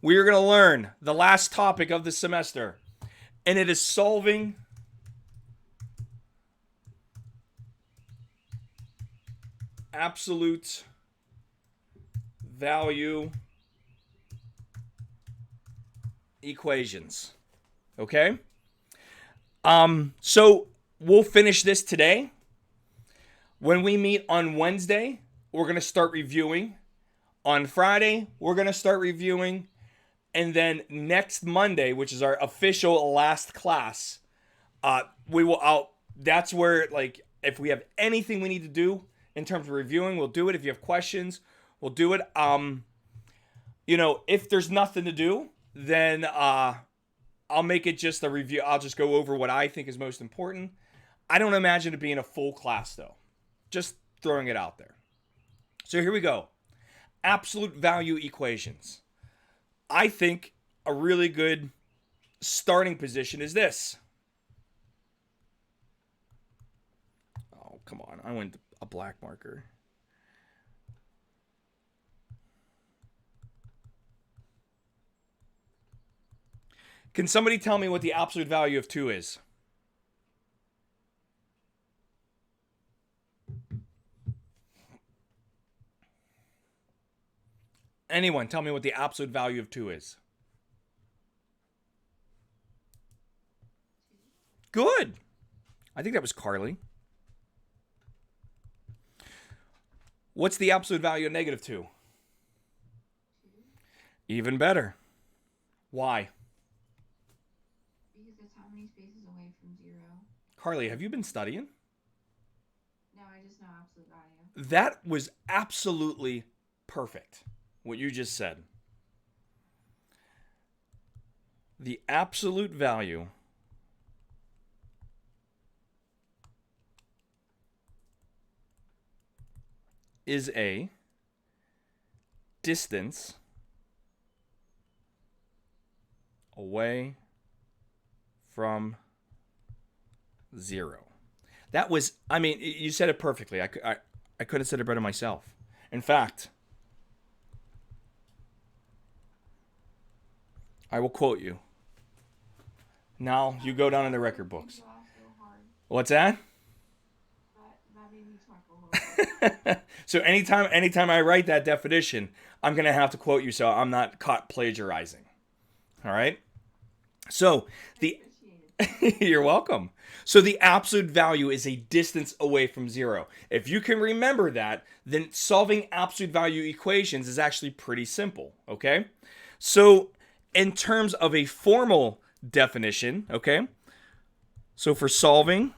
we are going to learn the last topic of the semester, and it is solving absolute value equations. Okay? So we'll finish this today. When we meet on Wednesday, we're going to start reviewing. On Friday, we're going to start reviewing. And then next Monday, which is our official last class, that's where, like, if we have anything we need to do in terms of reviewing, we'll do it. If you have questions, we'll do it. If there's nothing to do, then I'll make it just a review. I'll just go over what I think is most important. I don't imagine it being a full class, though. Just throwing it out there. So here we go. Absolute value equations. I think a really good starting position is this. Oh, come on. I went a black marker. Can somebody tell me what the absolute value of 2 is? Anyone, tell me what the absolute value of 2 is. Good. I think that was Carly. What's the absolute value of negative 2? Even better. Why? Because that's how many spaces away from 0. Carly, have you been studying? No, I just know absolute value. That was absolutely perfect, what you just said. The absolute value is a distance away from 0. That was, you said it perfectly. I could have said it better myself. In fact, I will quote you. Now you go down in the record books. What's that? That made me chuckle. So anytime I write that definition, I'm going to have to quote you so I'm not caught plagiarizing. All right? So you're welcome. So the absolute value is a distance away from 0. If you can remember that, then solving absolute value equations is actually pretty simple, okay? So in terms of a formal definition, okay? So for solving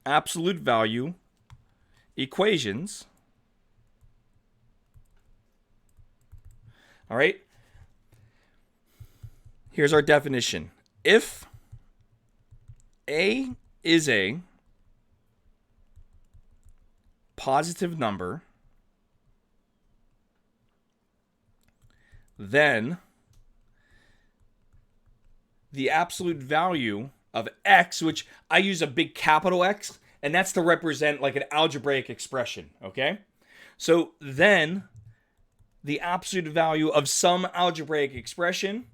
absolute value equations, all right? Here's our definition. If A is a positive number, then the absolute value of x, which I use a big capital X, and that's to represent like an algebraic expression, okay? So then the absolute value of some algebraic expression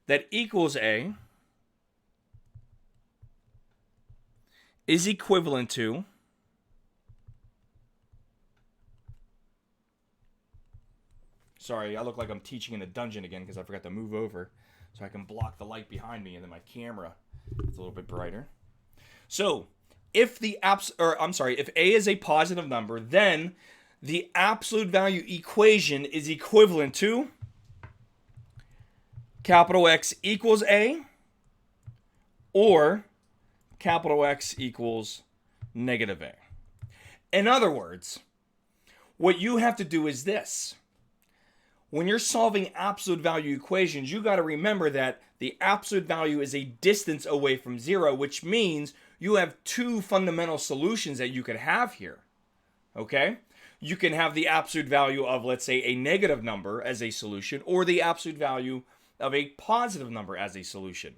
that equals A is equivalent to sorry, I look like I'm teaching in a dungeon again because I forgot to move over so I can block the light behind me and then my camera is a little bit brighter. So if if A is a positive number, then the absolute value equation is equivalent to capital X equals A or capital X equals negative A. In other words, what you have to do is this. When you're solving absolute value equations, you got to remember that the absolute value is a distance away from 0, which means you have 2 fundamental solutions that you could have here. Okay? You can have the absolute value of, let's say, a negative number as a solution, or the absolute value of a positive number as a solution.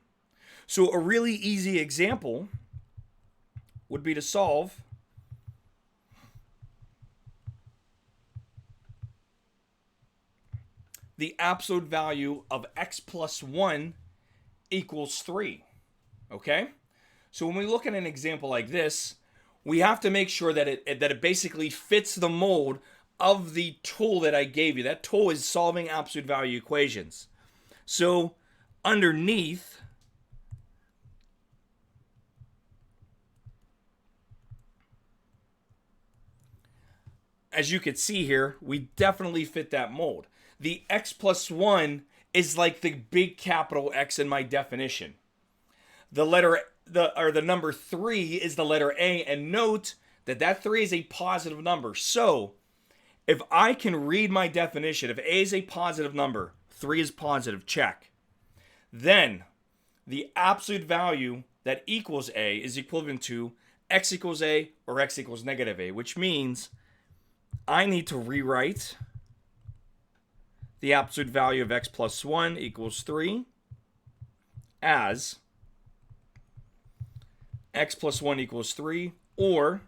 So a really easy example would be to solve the absolute value of x plus 1 equals 3. Okay? So when we look at an example like this, we have to make sure that it basically fits the mold of the tool that I gave you. That tool is solving absolute value equations. So underneath, as you can see here, we definitely fit that mold. The x plus 1 is like the big capital X in my definition. The number 3 is the letter A, and note that that 3 is a positive number. So if I can read my definition, if A is a positive number, 3 is positive, check. Then the absolute value that equals A is equivalent to x equals A or x equals negative A, which means I need to rewrite the absolute value of x plus 1 equals 3 as x plus 1 equals 3 or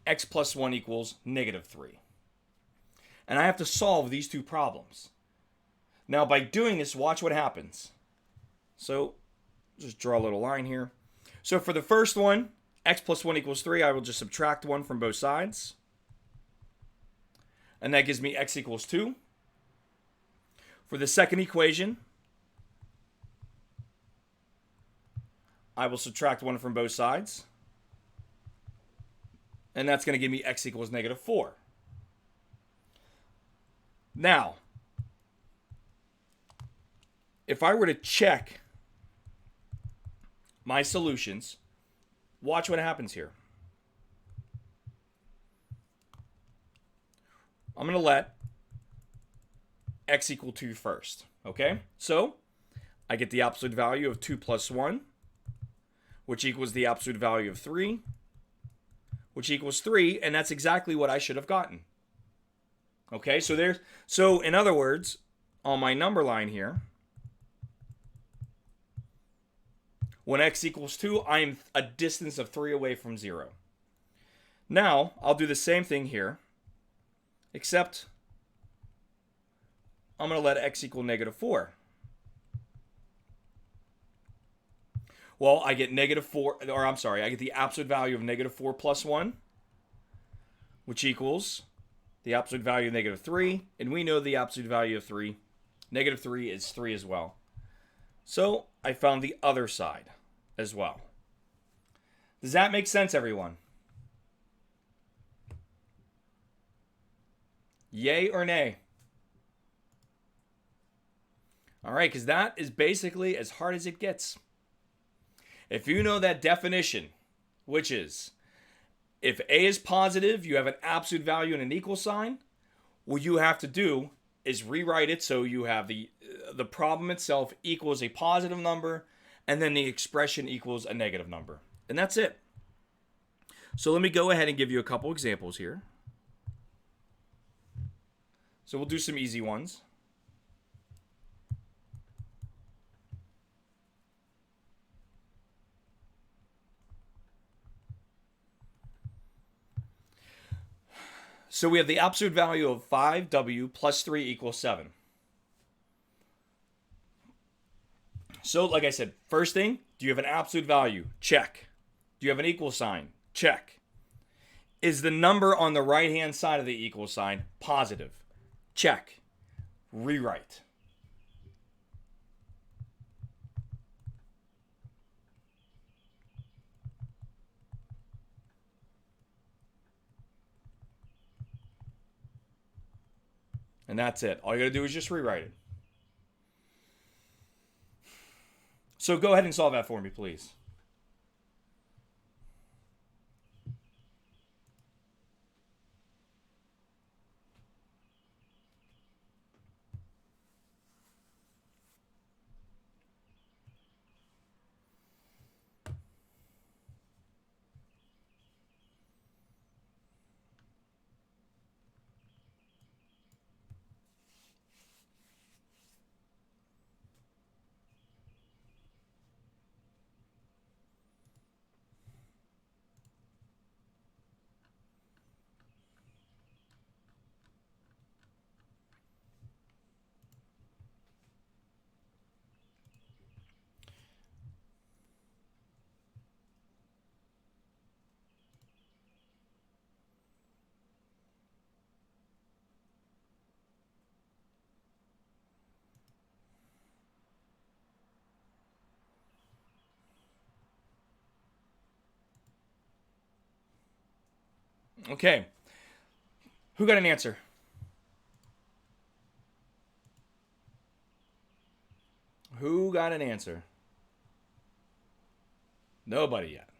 x plus 1 equals negative 3. And I have to solve these two problems. Now, by doing this, watch what happens. So, just draw a little line here. So, for the first one, x plus 1 equals 3, I will just subtract 1 from both sides. And that gives me x equals 2. For the second equation, I will subtract 1 from both sides. And that's going to give me x equals negative 4. Now, if I were to check my solutions, watch what happens here. I'm going to let x equal 2 first. Okay? So, I get the absolute value of 2 plus 1, which equals the absolute value of 3, which equals 3, and that's exactly what I should have gotten. Okay, so in other words, on my number line here, when x equals 2, I'm a distance of 3 away from 0. Now, I'll do the same thing here, except I'm going to let x equal negative 4. Well, I get negative 4, or I'm sorry, I get the absolute value of negative 4 plus 1, which equals the absolute value of negative 3, and we know the absolute value of 3. Negative 3 is 3 as well. So I found the other side as well. Does that make sense, everyone? Yay or nay? All right, because that is basically as hard as it gets. If you know that definition, which is if A is positive, you have an absolute value and an equal sign, what you have to do is rewrite it so you have the problem itself equals a positive number and then the expression equals a negative number. And that's it. So let me go ahead and give you a couple examples here. So we'll do some easy ones. So we have the absolute value of 5w plus 3 equals 7. So like I said, first thing, do you have an absolute value? Check. Do you have an equal sign? Check. Is the number on the right-hand side of the equal sign positive? Check. Rewrite. And that's it. All you got to do is just rewrite it. So go ahead and solve that for me, please. Okay. Who got an answer? Who got an answer? Nobody yet.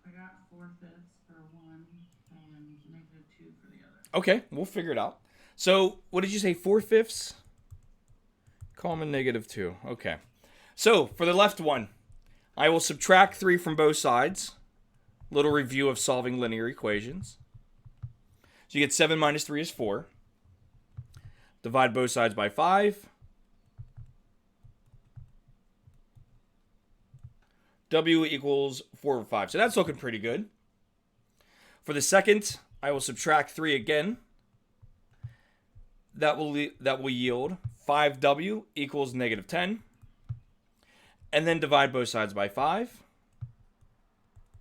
I got 4/5 for one and -2 for the other. Okay, we'll figure it out. So, what did you say? 4/5? Common -2. Okay. So, for the left one, I will subtract 3 from both sides. Little review of solving linear equations. So, you get 7 minus 3 is 4. Divide both sides by 5. W equals 4/5. So, that's looking pretty good. For the second, I will subtract 3 again. That will yield 5W equals -10. And then divide both sides by 5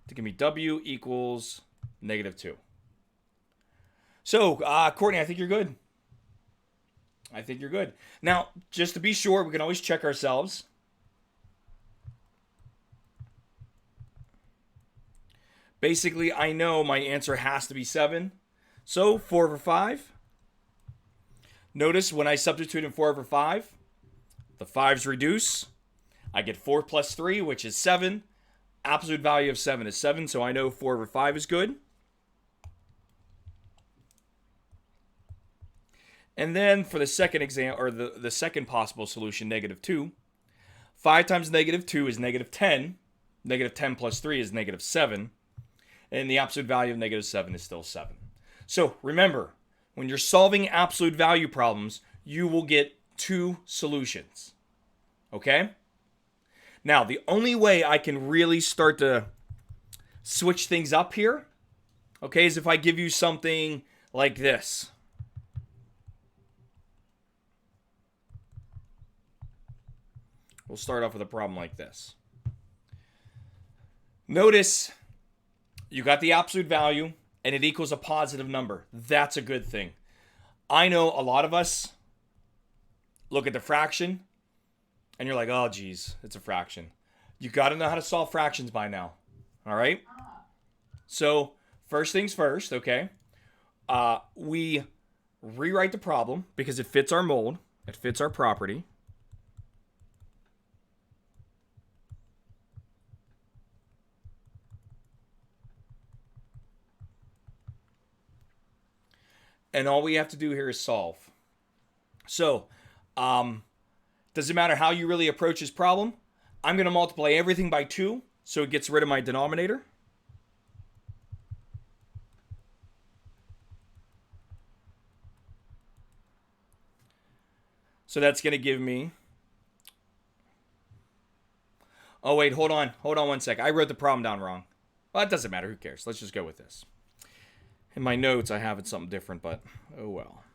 to give me W equals -2. So, Courtney, I think you're good. I think you're good. Now, just to be sure, we can always check ourselves. Basically, I know my answer has to be 7. So, 4/5. Notice when I substitute in 4/5, the 5's reduce. I get 4 plus 3, which is 7. Absolute value of 7 is 7, so I know 4/5 is good. And then for the second exam, or the second possible solution, -2. 5 times -2 is -10. -10 plus 3 is -7. And the absolute value of -7 is still 7. So remember, when you're solving absolute value problems, you will get 2 solutions. Okay? Now, the only way I can really start to switch things up here, okay, is if I give you something like this. We'll start off with a problem like this. Notice you got the absolute value and it equals a positive number. That's a good thing. I know a lot of us look at the fraction and you're like, oh, geez, it's a fraction. You got to know how to solve fractions by now. All right? So, first things first, okay? We rewrite the problem because it fits our mold. It fits our property. And all we have to do here is solve. So, doesn't matter how you really approach this problem. I'm going to multiply everything by 2, so it gets rid of my denominator. So that's going to give me... Oh, wait, hold on. Hold on one sec. I wrote the problem down wrong. Well, it doesn't matter. Who cares? Let's just go with this. In my notes, I have it something different, but oh well.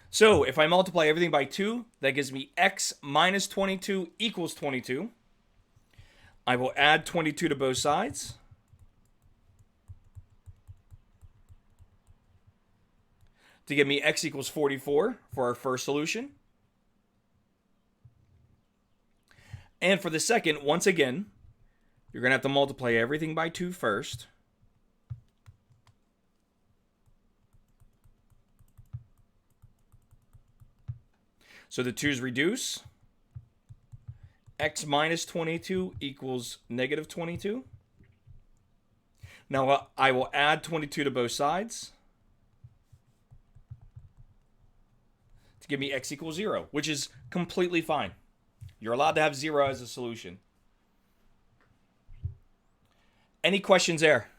So, if I multiply everything by 2, that gives me x minus 22 equals 22. I will add 22 to both sides. To give me x equals 44 for our first solution. And for the second, once again, you're going to have to multiply everything by 2 first. So the 2's reduce. X minus 22 equals negative 22. Now I will add 22 to both sides to give me x equals 0, which is completely fine. You're allowed to have 0 as a solution. Any questions there?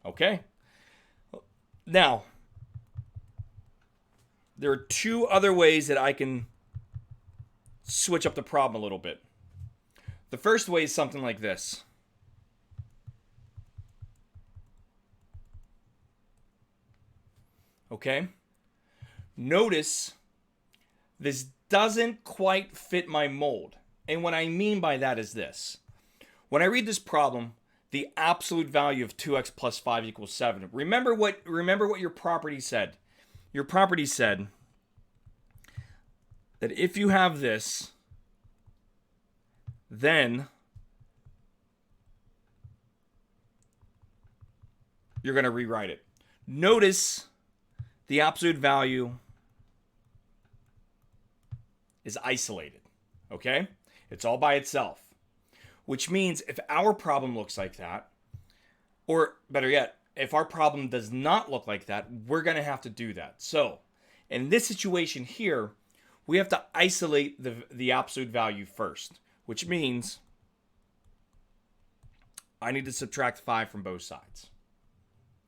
Okay. Now, there are 2 other ways that I can switch up the problem a little bit. The first way is something like this. Okay? Notice this doesn't quite fit my mold. And what I mean by that is this. When I read this problem, the absolute value of 2x plus 5 equals 7. Remember what your property said. Your property said that if you have this, then you're going to rewrite it. Notice the absolute value is isolated, okay? It's all by itself, which means if our problem looks like that, or better yet, if our problem does not look like that, we're going to have to do that. So in this situation here, we have to isolate the absolute value first, which means I need to subtract 5 from both sides.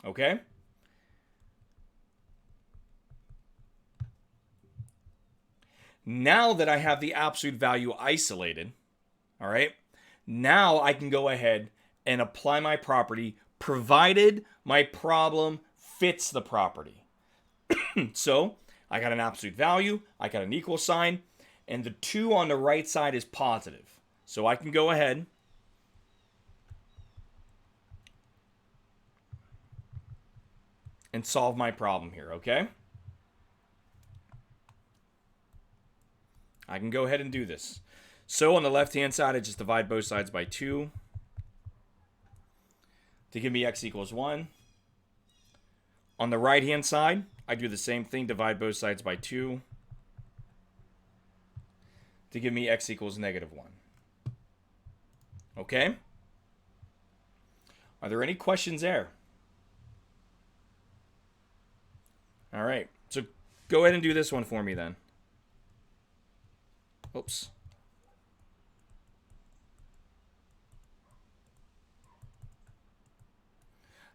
Okay? Now that I have the absolute value isolated, all right, now I can go ahead and apply my property provided my problem fits the property. So I got an absolute value, I got an equal sign, and the 2 on the right side is positive. So I can go ahead and solve my problem here, okay? I can go ahead and do this. So on the left-hand side, I just divide both sides by 2 to give me x equals 1. On the right-hand side, I do the same thing, divide both sides by 2 to give me x equals negative 1. Okay? Are there any questions there? All right. So go ahead and do this one for me then. Oops.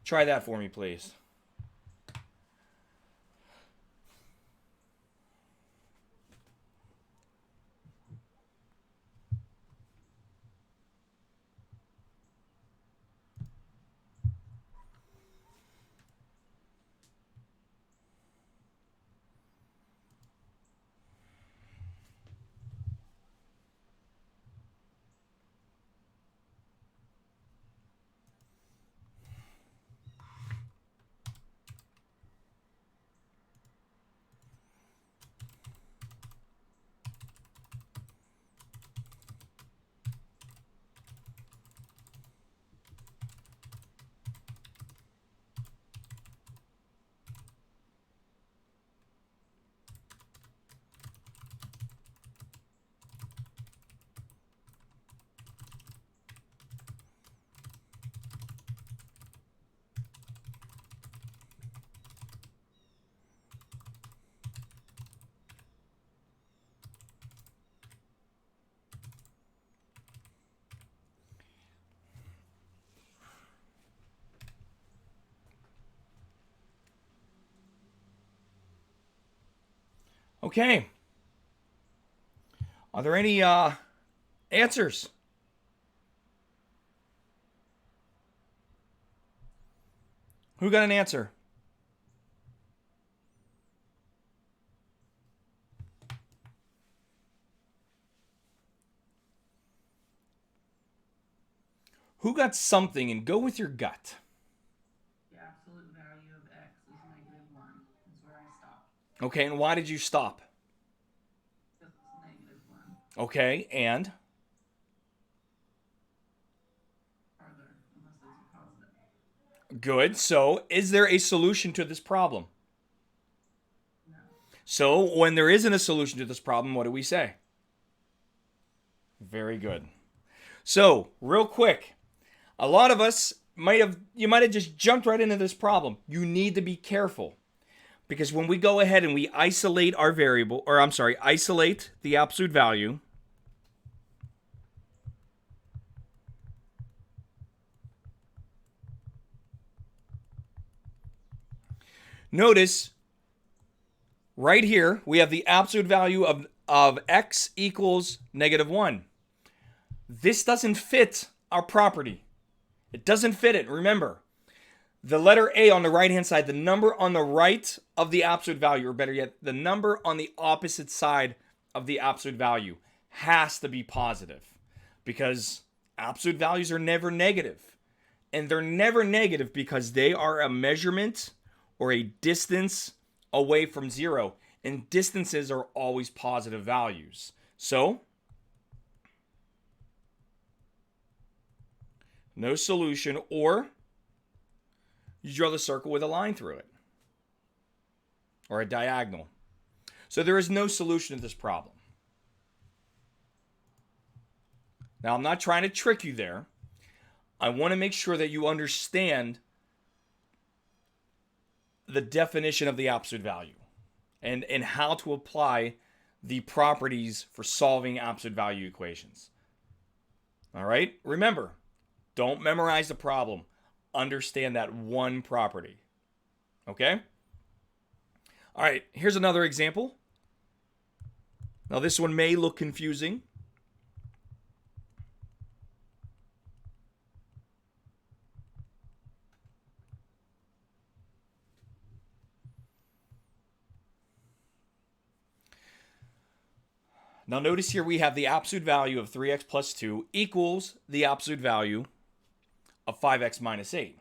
Try that for me, please. Okay. Are there any answers? Who got an answer? Who got something, and go with your gut? The absolute value of x is negative 1. That's where I stopped. Okay, and why did you stop? Because it's negative 1. Okay, and? Farther, unless there's a positive. Good. So, is there a solution to this problem? No. So, when there isn't a solution to this problem, what do we say? Very good. So, real quick, a lot of us might have just jumped right into this problem. You need to be careful, because when we go ahead and we isolate our variable, or I'm sorry, isolate the absolute value, notice right here we have the absolute value of x equals negative 1. This doesn't fit our property. It doesn't fit it. Remember, the letter A on the right-hand side, the number on the right of the absolute value, or better yet, the number on the opposite side of the absolute value has to be positive, because absolute values are never negative. And they're never negative because they are a measurement or a distance away from 0. And distances are always positive values. So, no solution, or you draw the circle with a line through it, or a diagonal. So there is no solution to this problem. Now, I'm not trying to trick you there. I want to make sure that you understand the definition of the absolute value and how to apply the properties for solving absolute value equations. All right? Remember, don't memorize the problem. Understand that one property. Okay? All right, here's another example. Now, this one may look confusing. Now notice here we have the absolute value of 3x plus 2 equals the absolute value of 5x minus 8.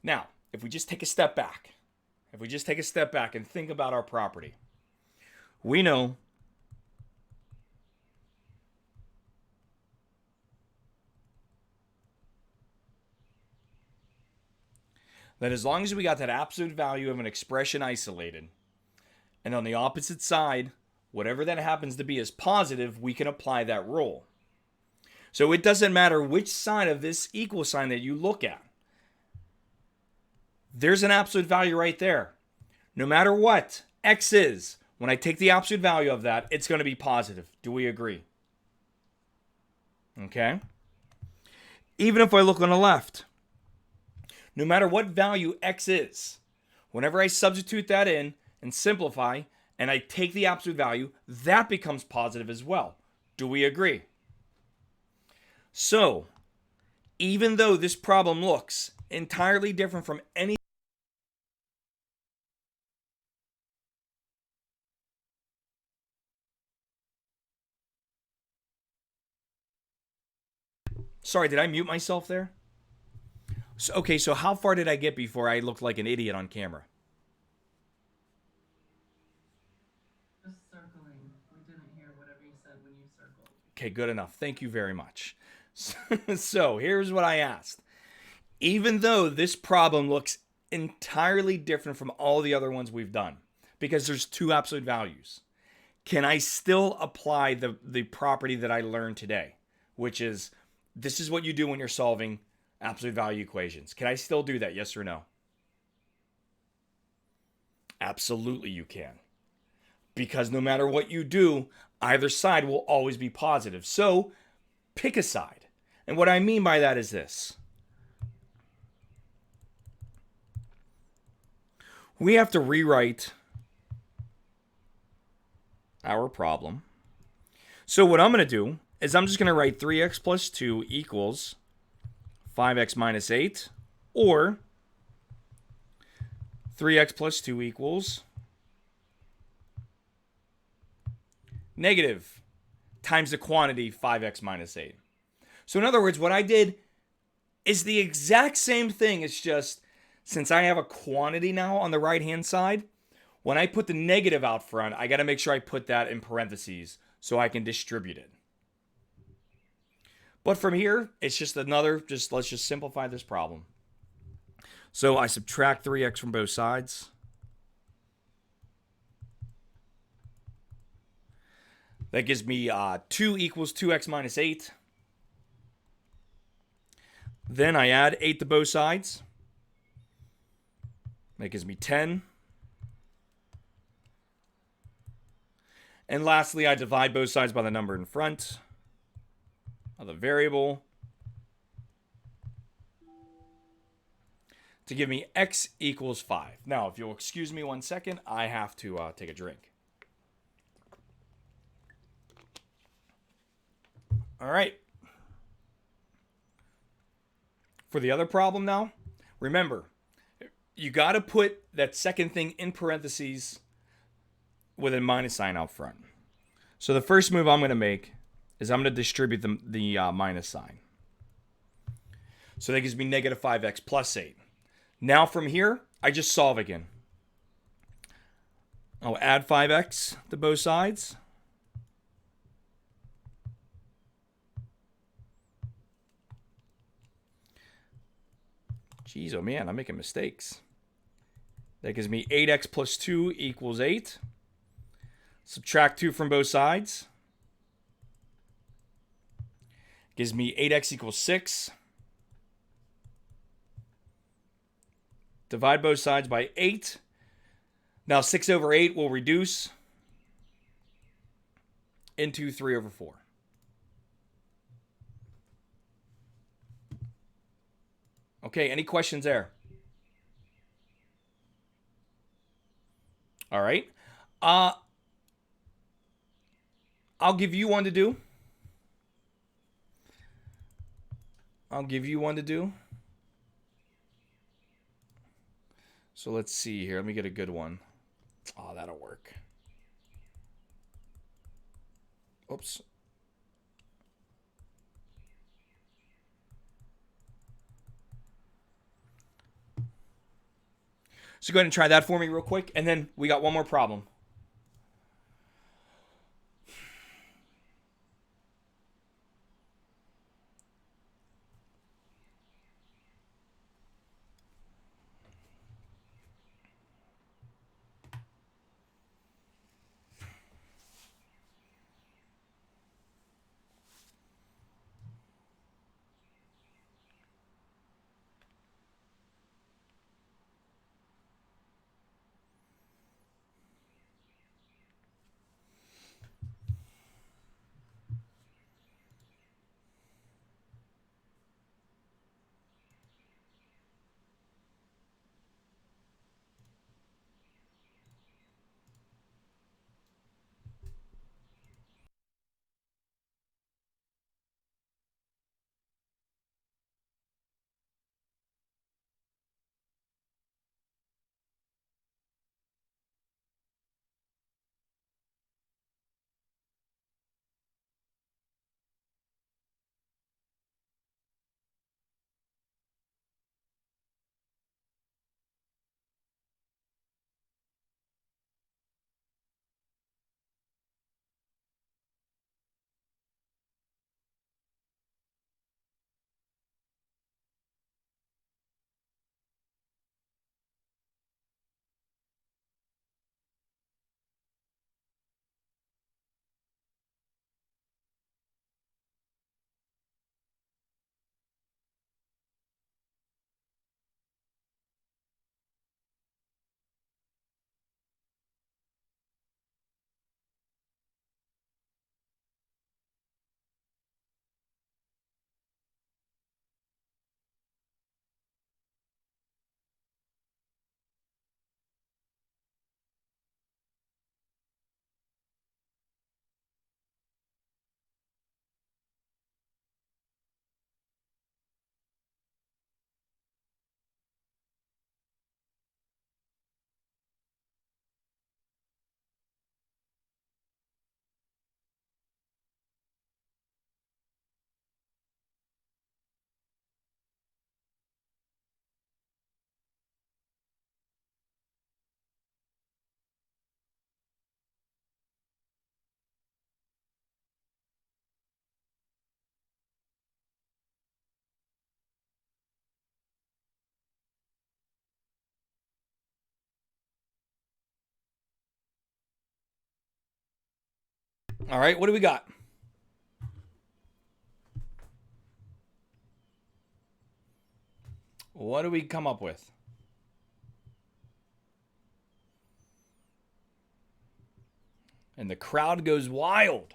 Now, if we just take a step back, and think about our property, we know that as long as we got that absolute value of an expression isolated, and on the opposite side, whatever that happens to be is positive, we can apply that rule. So it doesn't matter which side of this equal sign that you look at. There's an absolute value right there. No matter what x is, when I take the absolute value of that, it's going to be positive. Do we agree? Okay. Even if I look on the left, no matter what value x is, whenever I substitute that in and simplify, and I take the absolute value, that becomes positive as well. Do we agree? So, even though this problem looks entirely different from any... Sorry, did I mute myself there? Okay, so how far did I get before I looked like an idiot on camera? Circling. We didn't hear whatever you said when you circled. Okay, good enough. Thank you very much. So here's what I asked. Even though this problem looks entirely different from all the other ones we've done, because there's two absolute values, can I still apply the property that I learned today, which is this is what you do when you're solving absolute value equations? Can I still do that? Yes or no? Absolutely you can. Because no matter what you do, either side will always be positive. So pick a side. And what I mean by that is this. We have to rewrite our problem. So what I'm going to do is I'm just going to write 3x plus 2 equals 5x minus 8, or 3x plus 2 equals negative times the quantity 5x minus 8. So in other words, what I did is the exact same thing. It's just, since I have a quantity now on the right-hand side, when I put the negative out front, I got to make sure I put that in parentheses so I can distribute it. But from here, it's just let's just simplify this problem. So I subtract 3x from both sides. That gives me 2 equals 2x minus 8. Then I add 8 to both sides. That gives me 10. And lastly, I divide both sides by the number in front of the variable to give me x equals 5. Now, if you'll excuse me 1 second, I have to take a drink. All right. For the other problem now, remember, you got to put that second thing in parentheses with a minus sign out front. So the first move I'm going to make is I'm going to distribute the minus sign. So that gives me negative 5x plus 8. Now from here, I just solve again. I'll add 5x to both sides. Jeez, oh man, I'm making mistakes. That gives me 8x plus 2 equals 8. Subtract 2 from both sides. Gives me 8x equals 6. Divide both sides by 8. Now 6 over 8 will reduce into 3 over 4. Okay, any questions there? All right. I'll give you one to do. So let's see here. Let me get a good one. Oh, that'll work. Oops. So go ahead and try that for me real quick. And then we got one more problem. All right, what do we got? What do we come up with? And the crowd goes wild.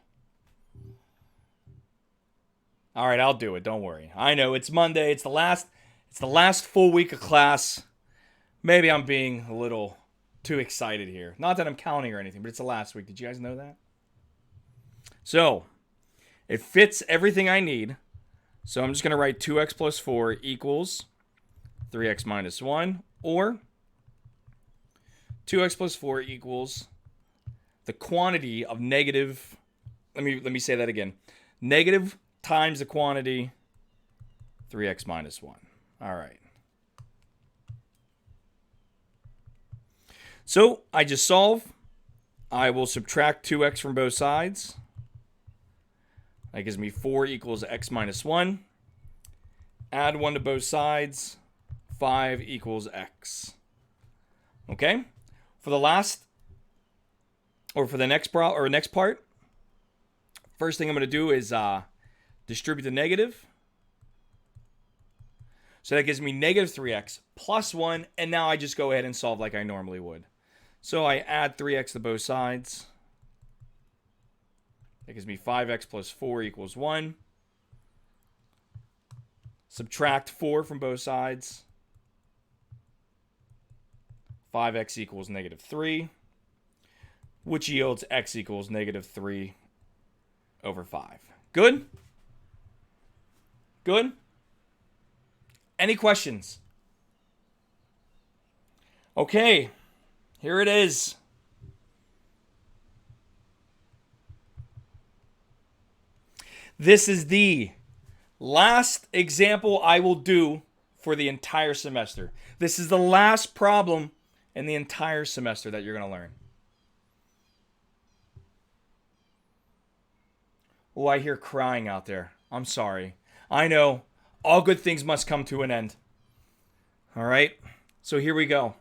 All right, I'll do it. Don't worry. I know it's Monday. It's the last full week of class. Maybe I'm being a little too excited here. Not that I'm counting or anything, but it's the last week. Did you guys know that? So, it fits everything I need. So I'm just going to write 2x plus 4 equals 3x minus 1, or 2x plus 4 equals the quantity of negative, let me say that again. Negative times the quantity 3x minus 1. All right. So I just solve. I will subtract 2x from both sides. That gives me 4 equals x minus 1. Add 1 to both sides. 5 equals x. Okay? For the last, or for the next part, first thing I'm going to do is distribute the negative. So that gives me negative 3x plus 1, and now I just go ahead and solve like I normally would. So I add 3x to both sides. That gives me 5x plus 4 equals 1. Subtract 4 from both sides. 5x equals negative 3, which yields x equals negative 3 over 5. Good? Good? Any questions? Okay, here it is. This is the last example I will do for the entire semester. This is the last problem in the entire semester that you're going to learn. Oh, I hear crying out there. I'm sorry. I know. All good things must come to an end. All right. So here we go.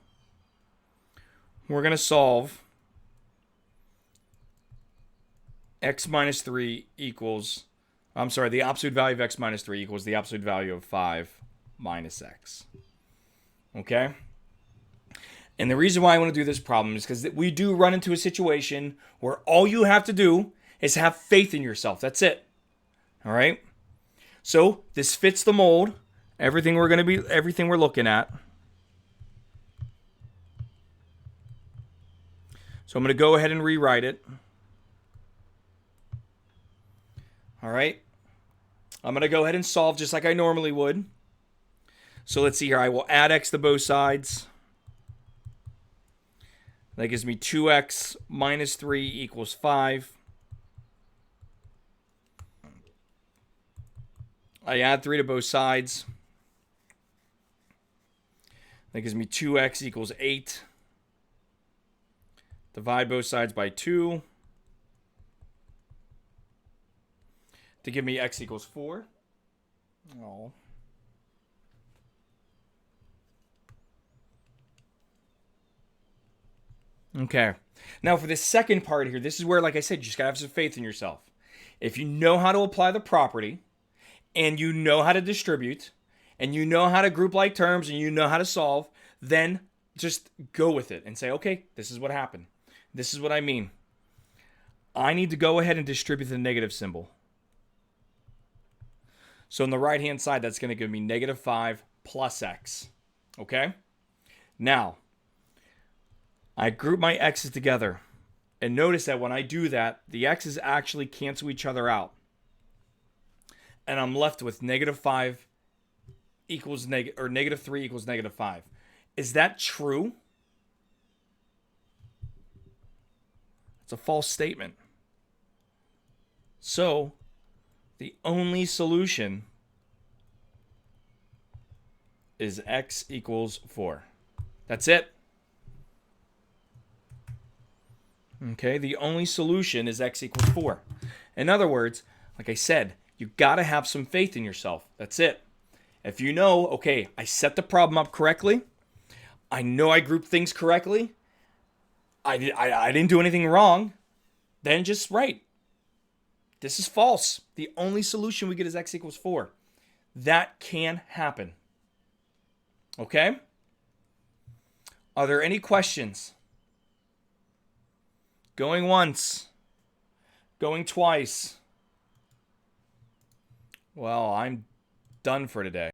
We're going to solve x minus 3 equals, the absolute value of x minus 3 equals the absolute value of 5 minus x. Okay? And the reason why I want to do this problem is because we do run into a situation where all you have to do is have faith in yourself. That's it. All right? So this fits the mold. Everything we're looking at. So I'm going to go ahead and rewrite it. All right. I'm going to go ahead and solve just like I normally would. So let's see here. I will add x to both sides. That gives me 2x minus 3 equals 5. I add 3 to both sides. That gives me 2x equals 8. Divide both sides by 2. To give me x equals 4. Oh. Okay. Now for the second part here, this is where, like I said, you just got to have some faith in yourself. If you know how to apply the property, and you know how to distribute, and you know how to group like terms, and you know how to solve, then just go with it and say, okay, this is what happened. This is what I mean. I need to go ahead and distribute the negative symbol. So on the right-hand side, that's going to give me negative 5 plus x. Okay? Now, I group my x's together. And notice that when I do that, the x's actually cancel each other out. And I'm left with negative 5 equals negative 3 equals negative 5. Is that true? It's a false statement. So, the only solution is x equals 4. That's it. Okay, the only solution is x equals 4. In other words, like I said, you got to have some faith in yourself. That's it. If you know, okay, I set the problem up correctly, I know I grouped things correctly, I didn't do anything wrong, then just write. This is false. The only solution we get is x equals 4. That can happen. Okay? Are there any questions? Going once. Going twice. Well, I'm done for today.